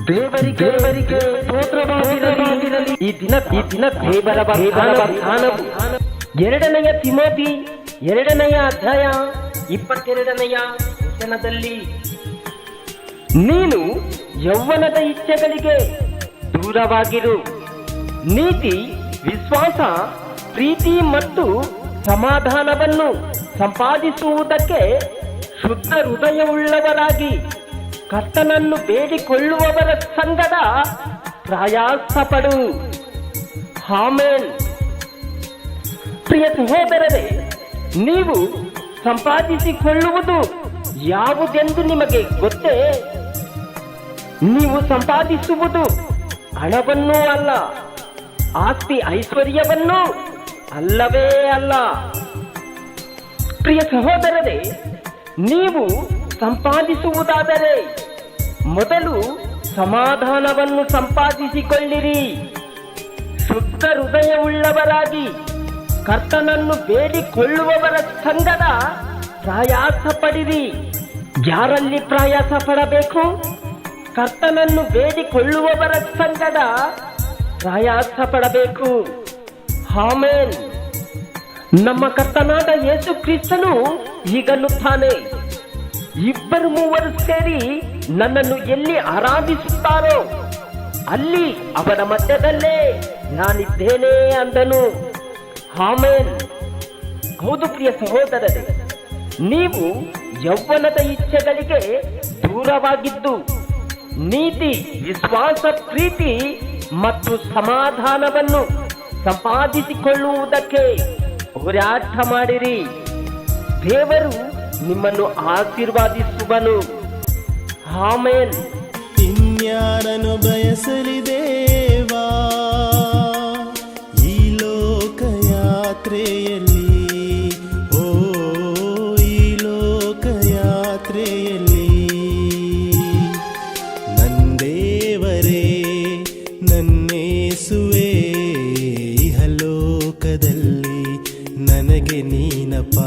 ದೇವರಿಗೆ ಸ್ತೋತ್ರವಾಗಿರಲಿ. ಈ ದಿನ ದೇವರ ವಾಗ್ದಾನವು ಎರಡನೆಯ ತಿಮೋಥಿ 2ನೇ ಅಧ್ಯಾಯ 22ನೇ ವಚನದಲ್ಲಿ, ನೀನು ಯೌವನದ ಇಚ್ಛೆಗಳಿಗೆ ದೂರವಾಗಿರು, ನೀತಿ, ವಿಶ್ವಾಸ, ಪ್ರೀತಿ ಮತ್ತು ಸಮಾಧಾನವನ್ನು ಸಂಪಾದಿಸುವುದಕ್ಕೆ ಶುದ್ಧ ಹೃದಯವುಳ್ಳವರಾಗಿ ಕರ್ತನನ್ನು ಬೇಡಿಕೊಳ್ಳುವವರ ಸಂಗಡ ಪ್ರಯಾಸಪಡು. ಆಮೆನ್. ಪ್ರಿಯ ಸಹೋದರರೇ, ನೀವು ಸಂಪಾದಿಸಿಕೊಳ್ಳುವುದು ಯಾವುದೆಂದು ನಿಮಗೆ ಗೊತ್ತೇ? ನೀವು ಸಂಪಾದಿಸುವುದು ಹಣವನ್ನೂ ಅಲ್ಲ, ಆಸ್ತಿ ಐಶ್ವರ್ಯವನ್ನೂ ಅಲ್ಲವೇ ಅಲ್ಲ. ಪ್ರಿಯ ಸಹೋದರರೇ, ನೀವು ಸಂಪಾದಿಸುವುದಾದರೆ ಮೊದಲು ಸಮಾಧಾನವನ್ನು ಸಂಪಾದಿಸಿಕೊಳ್ಳಿರಿ. ಶುದ್ಧ ಹೃದಯವುಳ್ಳವರಾಗಿ ಕರ್ತನನ್ನು ಬೇಡಿಕೊಳ್ಳುವವರ ಸಂಗಡ ಪ್ರಯಾಸ ಪಡಿರಿ. ಯಾರಲ್ಲಿ ಪ್ರಯಾಸ ಪಡಬೇಕು? ಕರ್ತನನ್ನು ಬೇಡಿಕೊಳ್ಳುವವರ ಸಂಗಡ ಪ್ರಯಾಸ ಪಡಬೇಕು. ಆಮೆನ್. ನಮ್ಮ ಕರ್ತನಾದ ಯೇಸು ಕ್ರಿಸ್ತನು ಹೀಗನ್ನುತ್ತಾನೆ, 2-3 ಸೇರಿ ನನ್ನನ್ನು ಎಲ್ಲಿ ಆರಾಧಿಸುತ್ತಾರೋ ಅಲ್ಲಿ ಅವರ ಮಧ್ಯದಲ್ಲೇ ನಾನಿದ್ದೇನೆ ಅಂದನು. ಆಮೆನ್. ಹೌದು ಪ್ರಿಯ ಸಹೋದರರೇ, ನೀವು ಯೌವನದ ಇಚ್ಛೆಗಳಿಗೆ ದೂರವಾಗಿದ್ದು ನೀತಿ, ವಿಶ್ವಾಸ, ಪ್ರೀತಿ ಮತ್ತು ಸಮಾಧಾನವನ್ನು ಸಂಪಾದಿಸಿಕೊಳ್ಳುವುದಕ್ಕೆ ಹೋರಾಟ ಮಾಡಿರಿ. ದೇವರು ನಿಮ್ಮನ್ನು ಆಶೀರ್ವಾದಿಸುವನು. ಆಮೆನ್. ಇನ್ಯಾರನ್ನು ಬಯಸಲಿ ದೇವಾ ಈ ಲೋಕಯಾತ್ರೆಯಲ್ಲಿ, ಓ ಈ ಲೋಕಯಾತ್ರೆಯಲ್ಲಿ. ನಂದೇವರೇ ನನ್ನೇಸುವೆ, ಇಹಲೋಕದಲ್ಲಿ ನನಗೆ ನೀನಪ್ಪ.